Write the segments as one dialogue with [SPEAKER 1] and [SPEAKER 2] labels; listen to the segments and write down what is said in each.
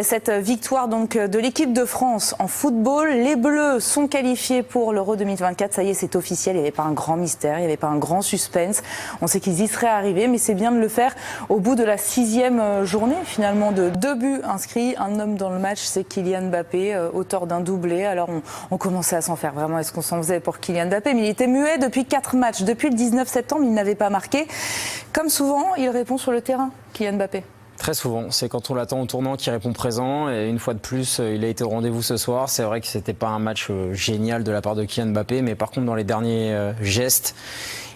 [SPEAKER 1] cette victoire donc de l'équipe de France en football. Les Bleus sont qualifiés pour l'Euro 2024. Ça y est, c'est officiel. Il n'y avait pas un grand mystère, il n'y avait pas un grand suspense. On sait qu'ils y seraient arrivés, mais c'est bien de le faire au bout de la 6e journée, finalement, de 2 buts inscrits. Un homme dans le match, c'est Kylian Mbappé, auteur d'un doublé. Alors, on commençait à s'en faire vraiment. Est-ce qu'on s'en faisait pour Kylian Mbappé? Mais il était muet depuis 4 matchs. Depuis le 19 septembre, il n'avait pas marqué. Comme souvent, il répond sur le terrain, Kylian Mbappé.
[SPEAKER 2] Très souvent, c'est quand on l'attend au tournant qu'il répond présent, et une fois de plus, il a été au rendez-vous ce soir. C'est vrai que c'était pas un match génial de la part de Kylian Mbappé, mais par contre dans les derniers gestes,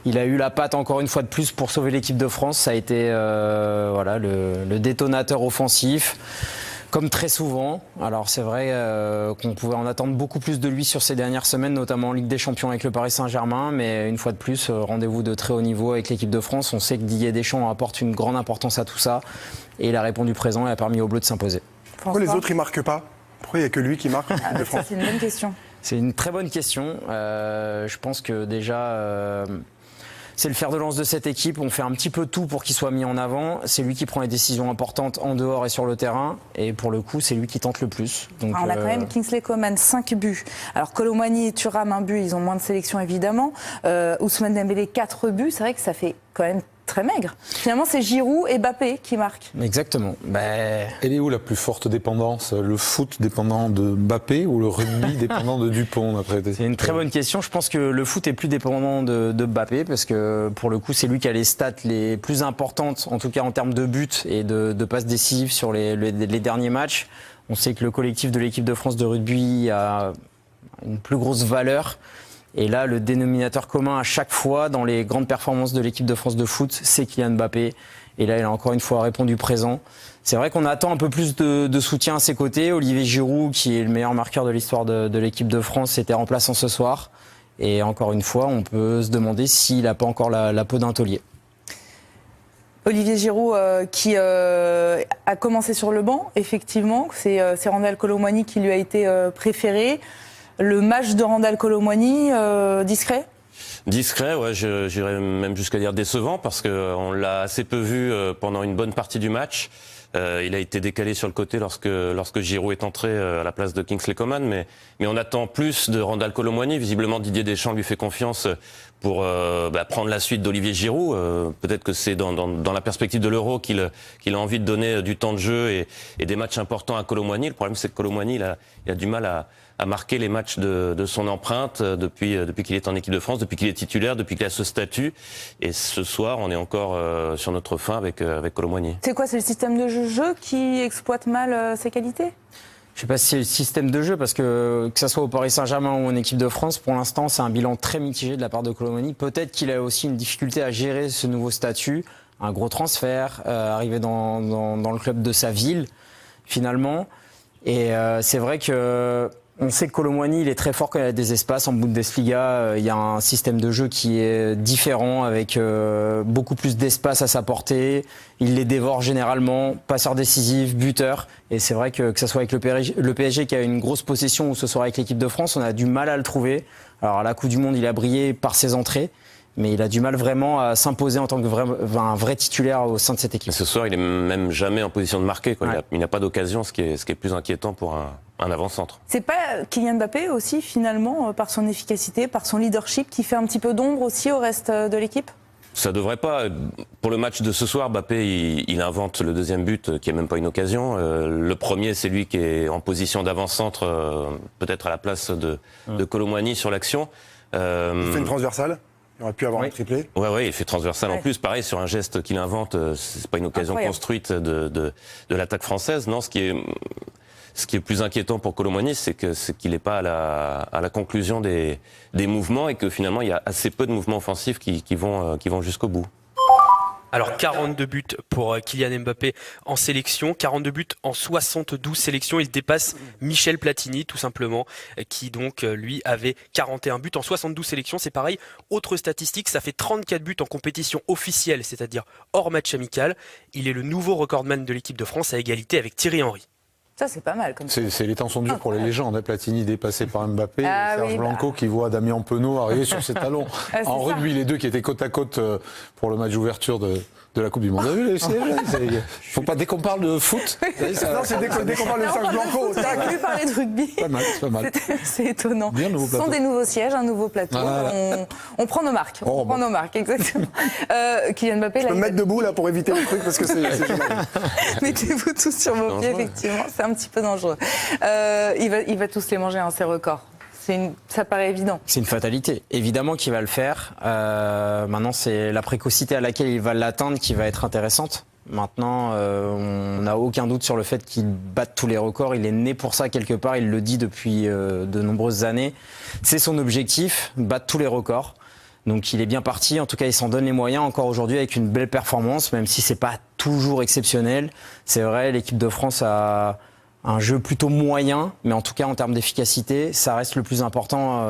[SPEAKER 2] il a eu la patte encore une fois de plus pour sauver l'équipe de France. Ça a été le détonateur offensif. Comme très souvent, alors c'est vrai qu'on pouvait en attendre beaucoup plus de lui sur ces dernières semaines, notamment en Ligue des Champions avec le Paris Saint-Germain, mais une fois de plus, rendez-vous de très haut niveau avec l'équipe de France. On sait que Didier Deschamps apporte une grande importance à tout ça, et il a répondu présent et a permis aux Bleus de s'imposer.
[SPEAKER 3] Pourquoi les autres ils marquent pas? Pourquoi il n'y a que lui qui marque?
[SPEAKER 1] Ça, c'est une bonne question.
[SPEAKER 2] C'est une très bonne question. Je pense que déjà... c'est le fer de lance de cette équipe. On fait un petit peu tout pour qu'il soit mis en avant. C'est lui qui prend les décisions importantes en dehors et sur le terrain. Et pour le coup, c'est lui qui tente le plus. Donc,
[SPEAKER 1] on a quand même Kingsley Coman, 5 buts. Alors Kolo Muani et Thuram, 1 but. Ils ont moins de sélection, évidemment. Ousmane Dembélé, 4 buts. C'est vrai que ça fait quand même très maigre. Finalement, c'est Giroud et Mbappé qui marquent.
[SPEAKER 2] Exactement.
[SPEAKER 4] Elle est où la plus forte dépendance? Le foot dépendant de Mbappé ou le rugby dépendant de Dupont, d'après?
[SPEAKER 2] C'est une très bonne question. Je pense que le foot est plus dépendant de Mbappé, parce que pour le coup, c'est lui qui a les stats les plus importantes, en tout cas en termes de buts et de passes décisives sur les derniers matchs. On sait que le collectif de l'équipe de France de rugby a une plus grosse valeur. Et là, le dénominateur commun à chaque fois dans les grandes performances de l'équipe de France de foot, c'est Kylian Mbappé. Et là, il a encore une fois répondu présent. C'est vrai qu'on attend un peu plus de soutien à ses côtés. Olivier Giroud, qui est le meilleur marqueur de l'histoire de l'équipe de France, était remplaçant ce soir. Et encore une fois, on peut se demander s'il n'a pas encore la peau d'un taulier.
[SPEAKER 1] Olivier Giroud qui a commencé sur le banc, effectivement. C'est Randal Kolo Muani qui lui a été préféré. Le match de Randal Kolo Muani, discret?
[SPEAKER 5] Discret, ouais, j'irais même jusqu'à dire décevant, parce qu'on l'a assez peu vu pendant une bonne partie du match. Il a été décalé sur le côté lorsque Giroud est entré à la place de Kingsley Coman, mais on attend plus de Randal Kolo Muani. Visiblement, Didier Deschamps lui fait confiance pour prendre la suite d'Olivier Giroud. Peut-être que c'est dans la perspective de l'Euro qu'il a envie de donner du temps de jeu et des matchs importants à Kolo Muani. Le problème, c'est que Kolo Muani, il a du mal à marquer les matchs de son empreinte depuis qu'il est en équipe de France, depuis qu'il est titulaire, depuis qu'il a ce statut. Et ce soir, on est encore sur notre fin avec Kolo Muani.
[SPEAKER 1] C'est quoi? C'est le système de jeu qui exploite mal ses qualités?
[SPEAKER 2] Je ne sais pas si c'est le système de jeu, parce que ce soit au Paris Saint-Germain ou en équipe de France, pour l'instant, c'est un bilan très mitigé de la part de Kolo Muani. Peut-être qu'il a aussi une difficulté à gérer ce nouveau statut, un gros transfert, arriver dans le club de sa ville, finalement. Et c'est vrai que... On sait que Kolo Muani, il est très fort quand il y a des espaces. En Bundesliga, il y a un système de jeu qui est différent, avec beaucoup plus d'espace à sa portée. Il les dévore généralement, passeur décisif, buteur. Et c'est vrai que ce soit avec le PSG qui a une grosse possession, ou ce soit avec l'équipe de France, on a du mal à le trouver. Alors à la Coupe du Monde, il a brillé par ses entrées, mais il a du mal vraiment à s'imposer en tant que un vrai titulaire au sein de cette équipe.
[SPEAKER 5] Ce soir, il est même jamais en position de marquer, quoi. Ouais. Il n'a pas d'occasion, ce qui est plus inquiétant pour un avant-centre.
[SPEAKER 1] C'est pas Kylian Mbappé aussi, finalement, par son efficacité, par son leadership, qui fait un petit peu d'ombre aussi au reste de l'équipe?
[SPEAKER 5] Ça devrait pas. Pour le match de ce soir, Mbappé, il invente le deuxième but, qui est même pas une occasion. Le premier, c'est lui qui est en position d'avant-centre, peut-être à la place de Kolo Muani sur l'action.
[SPEAKER 3] Il fait une transversale. Il aurait pu avoir un triplé.
[SPEAKER 5] Ouais, il fait transversal en plus. Pareil, sur un geste qu'il invente, c'est pas une occasion construite de l'attaque française. Non, ce qui est plus inquiétant pour Kolo Muani, c'est qu'il n'est pas à la conclusion des mouvements, et que finalement, il y a assez peu de mouvements offensifs qui vont jusqu'au bout.
[SPEAKER 6] Alors 42 buts pour Kylian Mbappé en sélection, 42 buts en 72 sélections. Il dépasse Michel Platini tout simplement, qui donc lui avait 41 buts en 72 sélections. C'est pareil, autre statistique, ça fait 34 buts en compétition officielle, c'est-à-dire hors match amical. Il est le nouveau recordman de l'équipe de France, à égalité avec Thierry Henry.
[SPEAKER 1] Ça, c'est pas mal comme ça.
[SPEAKER 4] C'est les temps sont durs pour les légendes. Platini dépassé par Mbappé, Serge Blanco qui voit Damien Penaud arriver sur ses talons. En rugby, les deux qui étaient côte à côte pour le match d'ouverture de la Coupe du Monde. Il faut pas, dès qu'on parle de foot,
[SPEAKER 3] Non, c'est dès qu'on parle de
[SPEAKER 1] Là, on
[SPEAKER 3] Serge
[SPEAKER 1] parle de
[SPEAKER 3] Blanco.
[SPEAKER 1] foot, on a voulu parler de rugby.
[SPEAKER 4] c'est pas mal.
[SPEAKER 1] C'est étonnant.
[SPEAKER 4] Bien, nouveau
[SPEAKER 1] Ce sont
[SPEAKER 4] plateau.
[SPEAKER 1] des nouveaux sièges, un nouveau plateau.
[SPEAKER 4] Voilà.
[SPEAKER 1] On prend nos marques.
[SPEAKER 4] Oh,
[SPEAKER 1] On prend nos marques, exactement. Kylian Mbappé,
[SPEAKER 3] Je
[SPEAKER 1] là,
[SPEAKER 3] peux me mettre debout là pour éviter le truc parce que c'est génial.
[SPEAKER 1] mettez-vous tous sur vos pieds, effectivement. C'est un petit peu dangereux. Il va tous les manger, hein, ces records. Ça paraît évident.
[SPEAKER 2] C'est une fatalité. Évidemment qu'il va le faire. Maintenant, c'est la précocité à laquelle il va l'atteindre qui va être intéressante. Maintenant, on n'a aucun doute sur le fait qu'il batte tous les records. Il est né pour ça quelque part. Il le dit depuis de nombreuses années. C'est son objectif, battre tous les records. Donc il est bien parti. En tout cas, il s'en donne les moyens encore aujourd'hui avec une belle performance, même si c'est pas toujours exceptionnel. C'est vrai, l'équipe de France a un jeu plutôt moyen, mais en tout cas en termes d'efficacité, ça reste le plus important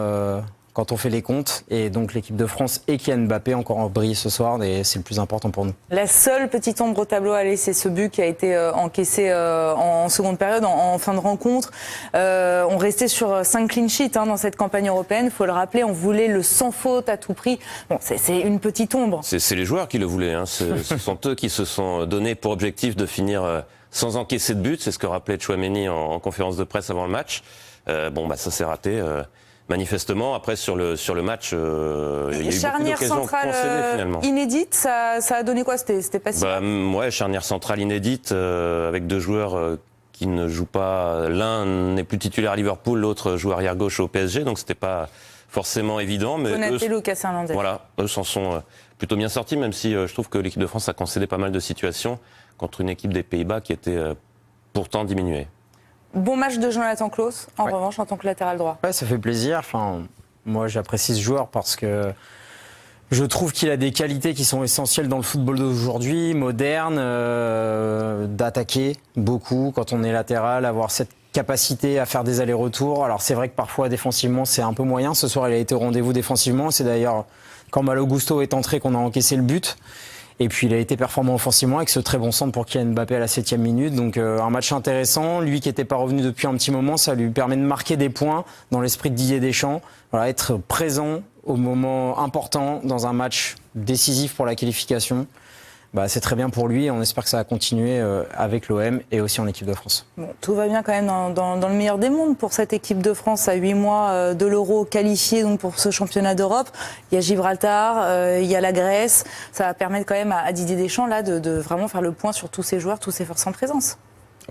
[SPEAKER 2] quand on fait les comptes. Et donc l'équipe de France et Kylian Mbappé encore brillé ce soir, et c'est le plus important pour nous.
[SPEAKER 1] La seule petite ombre au tableau, allez, c'est ce but qui a été encaissé en seconde période, en fin de rencontre. On restait sur 5 clean sheets dans cette campagne européenne. Il faut le rappeler, on voulait le sans faute à tout prix. Bon, c'est une petite ombre.
[SPEAKER 5] C'est les joueurs qui le voulaient. Hein. Ce sont eux qui se sont donnés pour objectif de finir sans encaisser de but. C'est ce que rappelait Tchouaméni en conférence de presse avant le match. Ça s'est raté. Manifestement, après sur le match, il y a eu beaucoup
[SPEAKER 1] charnière
[SPEAKER 5] d'occasions
[SPEAKER 1] centrale
[SPEAKER 5] concédées finalement.
[SPEAKER 1] inédite, ça a donné quoi? C'était pas si mal.
[SPEAKER 5] Charnière centrale inédite avec deux joueurs qui ne jouent pas. L'un n'est plus titulaire à Liverpool, l'autre joue arrière gauche au PSG, donc c'était pas forcément évident. Mais
[SPEAKER 1] Konaté, Lucas Hernandez.
[SPEAKER 5] Voilà, eux s'en sont plutôt bien sortis, même si je trouve que l'équipe de France a concédé pas mal de situations contre une équipe des Pays-Bas qui était pourtant diminuée.
[SPEAKER 1] Bon match de Jonathan Klaus, en revanche, en tant que latéral droit.
[SPEAKER 2] Ouais, ça fait plaisir. Enfin, moi, j'apprécie ce joueur parce que je trouve qu'il a des qualités qui sont essentielles dans le football d'aujourd'hui, moderne, d'attaquer beaucoup quand on est latéral, avoir cette capacité à faire des allers-retours. Alors c'est vrai que parfois défensivement c'est un peu moyen. Ce soir il a été au rendez-vous défensivement. C'est d'ailleurs quand Malo Gusto est entré qu'on a encaissé le but. Et puis il a été performant offensivement avec ce très bon centre pour Kylian Mbappé à la 7e minute. Donc un match intéressant. Lui qui n'était pas revenu depuis un petit moment, ça lui permet de marquer des points dans l'esprit de Didier Deschamps. Voilà, être présent au moment important dans un match décisif pour la qualification. C'est très bien pour lui et on espère que ça va continuer avec l'OM et aussi en équipe de France.
[SPEAKER 1] Bon, tout va bien quand même dans le meilleur des mondes pour cette équipe de France à 8 mois de l'Euro qualifiée donc pour ce championnat d'Europe. Il y a Gibraltar, il y a la Grèce. Ça va permettre quand même à Didier Deschamps là, de vraiment faire le point sur tous ces joueurs, tous ces forces en présence.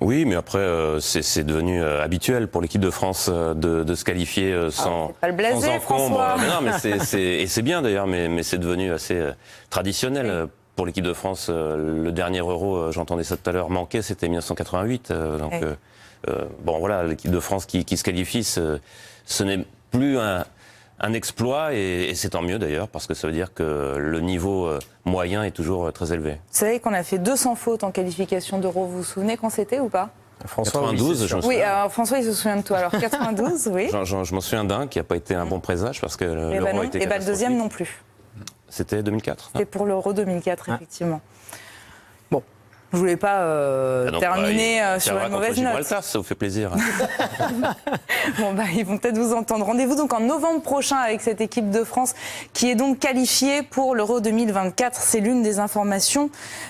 [SPEAKER 5] Oui, mais après, c'est devenu habituel pour l'équipe de France de se qualifier sans
[SPEAKER 1] pas le blasé,
[SPEAKER 5] sans encombre.
[SPEAKER 1] François.
[SPEAKER 5] Non, mais c'est bien d'ailleurs, mais c'est devenu assez traditionnel. Oui. Pour l'équipe de France, le dernier Euro, j'entendais ça tout à l'heure, manqué, c'était 1988. L'équipe de France qui se qualifie, ce n'est plus un exploit et c'est tant mieux d'ailleurs parce que ça veut dire que le niveau moyen est toujours très élevé.
[SPEAKER 1] Vous savez qu'on a fait 200 fautes en qualification d'Euro, vous vous souvenez quand c'était ou pas?
[SPEAKER 2] François,
[SPEAKER 5] 92, je me souviens.
[SPEAKER 1] Oui, alors François, il se souvient de toi. Alors 92, oui.
[SPEAKER 5] Je m'en souviens d'un qui n'a pas été un bon présage parce que l'Euro a été
[SPEAKER 1] le deuxième non plus.
[SPEAKER 5] C'était 2004.
[SPEAKER 1] C'était pour l'Euro 2004, effectivement. Bon, je voulais pas terminer sur une mauvaise note.
[SPEAKER 5] Ça vous fait plaisir.
[SPEAKER 1] Bon, ils vont peut-être vous entendre. Rendez-vous donc en novembre prochain avec cette équipe de France qui est donc qualifiée pour l'Euro 2024. C'est l'une des informations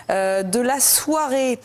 [SPEAKER 1] de la soirée.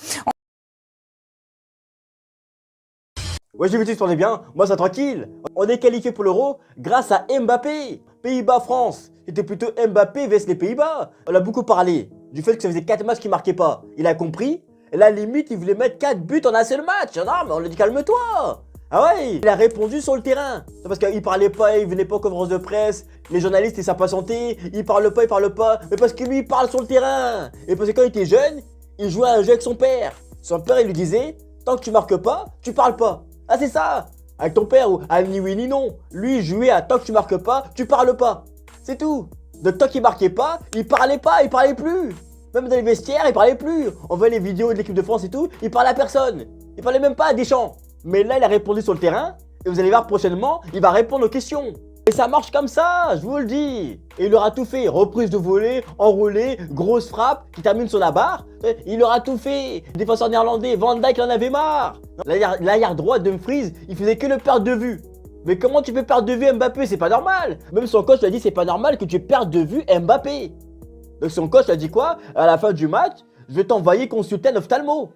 [SPEAKER 7] Ouais, j'ai vu que tu tournais bien. Moi, ça tranquille. On est qualifié pour l'Euro grâce à Mbappé. Pays-Bas-France. C'était plutôt Mbappé vs les Pays-Bas. On a beaucoup parlé du fait que ça faisait 4 matchs qu'il marquait pas. Il a compris. Et là, limite, il voulait mettre 4 buts en un seul match. Non, mais on lui a dit calme-toi. Ah ouais, il a répondu sur le terrain. C'est parce qu'il parlait pas, il venait pas aux conférences de presse. Les journalistes, ils savent pas santé. Il parle pas. Mais parce que lui, il parle sur le terrain. Et parce que quand il était jeune, il jouait à un jeu avec son père. Son père, il lui disait, tant que tu marques pas, tu parles pas. Ah, c'est ça. Avec ton père, ou ni oui ni non. Lui, il jouait à tant que tu marques pas, tu parles pas. C'est tout. De tant qu'il marquait pas, il parlait plus. Même dans les vestiaires, il parlait plus. On voit les vidéos de l'équipe de France et tout, il parlait à personne. Il parlait même pas à Deschamps. Mais là, il a répondu sur le terrain, et vous allez voir prochainement, il va répondre aux questions. Et ça marche comme ça, je vous le dis. Et il aura tout fait. Reprise de volée, enroulé, grosse frappe, qui termine sur la barre. Il aura tout fait. Défenseur néerlandais, Van Dijk en avait marre. L'arrière droit de Dumfries, il faisait que le perdre de vue. Mais comment tu peux perdre de vue Mbappé? C'est pas normal. Même son coach lui a dit c'est pas normal que tu perdes de vue Mbappé. Donc son coach a dit quoi? À la fin du match, je vais t'envoyer consulter un ophtalmo.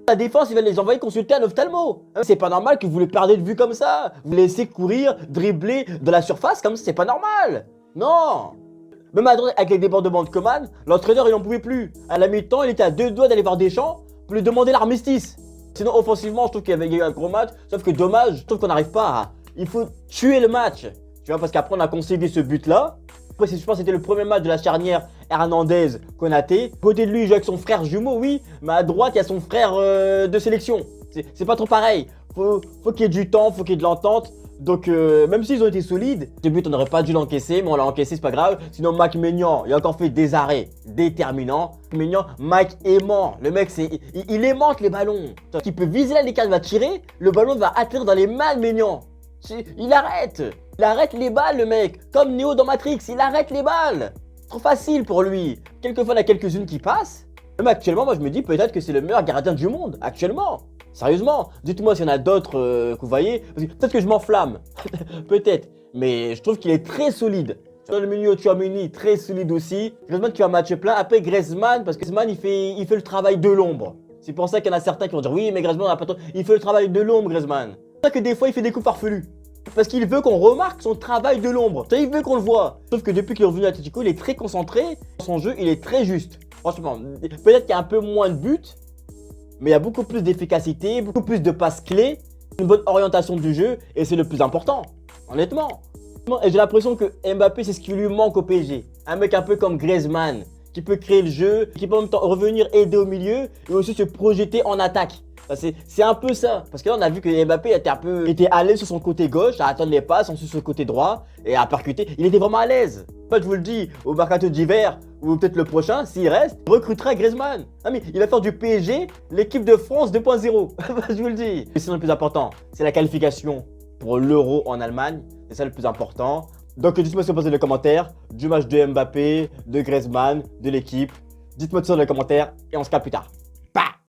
[SPEAKER 7] La défense, il va les envoyer consulter un ophtalmo. C'est pas normal que vous le perdez de vue comme ça. Vous le laissez courir, dribbler de la surface comme ça, c'est pas normal. Non. Même à droite, avec les débordements de Coman, l'entraîneur, il n'en pouvait plus. À la mi-temps, il était à 2 doigts d'aller voir Deschamps pour lui demander l'armistice. Sinon, offensivement, je trouve qu'il y a eu un gros match. Sauf que dommage, je trouve qu'on n'arrive pas à... Il faut tuer le match. Tu vois, parce qu'après, on a concédé ce but-là. Après, je pense que c'était le premier match de la charnière Hernandez-Konaté. Côté de lui, il joue avec son frère jumeau, oui. Mais à droite, il y a son frère de sélection. C'est pas trop pareil. Faut qu'il y ait du temps, faut qu'il y ait de l'entente. Donc, même s'ils ont été solides, ce but, on n'aurait pas dû l'encaisser, mais on l'a encaissé, c'est pas grave. Sinon, Mike Maignan, il a encore fait des arrêts déterminants. Maignan, Mike aimant. Le mec, il aimante les ballons. Il peut viser la lucarne, il va tirer, le ballon va atterrir dans les mains de Maignan. Il arrête. Il arrête les balles, le mec. Comme Neo dans Matrix, il arrête les balles. Trop facile pour lui. Quelquefois, il y a quelques-unes qui passent. Même actuellement, moi, je me dis peut-être que c'est le meilleur gardien du monde. Actuellement. Sérieusement. Dites-moi s'il y en a d'autres que vous voyez. Peut-être que je m'enflamme. Peut-être. Mais je trouve qu'il est très solide. Dans le milieu, Tchouaméni, très solide aussi. Griezmann qui a un match plein. Après, Griezmann, parce que Griezmann, il fait le travail de l'ombre. C'est pour ça qu'il y en a certains qui vont dire oui, mais Griezmann, on a pas trop... Il fait le travail de l'ombre, Griezmann. C'est pour ça que des fois, il fait des coups farfelus. Parce qu'il veut qu'on remarque son travail de l'ombre. Il veut qu'on le voit. Sauf que depuis qu'il est revenu à Atletico, il est très concentré. Son jeu, il est très juste. Franchement, peut-être qu'il y a un peu moins de buts, mais il y a beaucoup plus d'efficacité, beaucoup plus de passes clés, une bonne orientation du jeu, et c'est le plus important, honnêtement. Et j'ai l'impression que Mbappé, c'est ce qui lui manque au PSG. Un mec un peu comme Griezmann, qui peut créer le jeu, qui peut en même temps revenir aider au milieu, et aussi se projeter en attaque. C'est un peu ça. Parce que là, on a vu que Mbappé était à l'aise sur son côté gauche, à attendre les passes, ensuite sur le côté droit, et à percuter. Il était vraiment à l'aise. En fait, je vous le dis, au mercato d'hiver, ou peut-être le prochain, s'il reste, il recrutera Griezmann. Ah, mais il va faire du PSG, l'équipe de France 2.0. Je vous le dis. Et sinon, le plus important, c'est la qualification pour l'Euro en Allemagne. C'est ça le plus important. Donc, dites-moi ce que vous pensez dans les commentaires du match de Mbappé, de Griezmann, de l'équipe. Dites-moi tout ça dans les commentaires, et on se capte plus tard.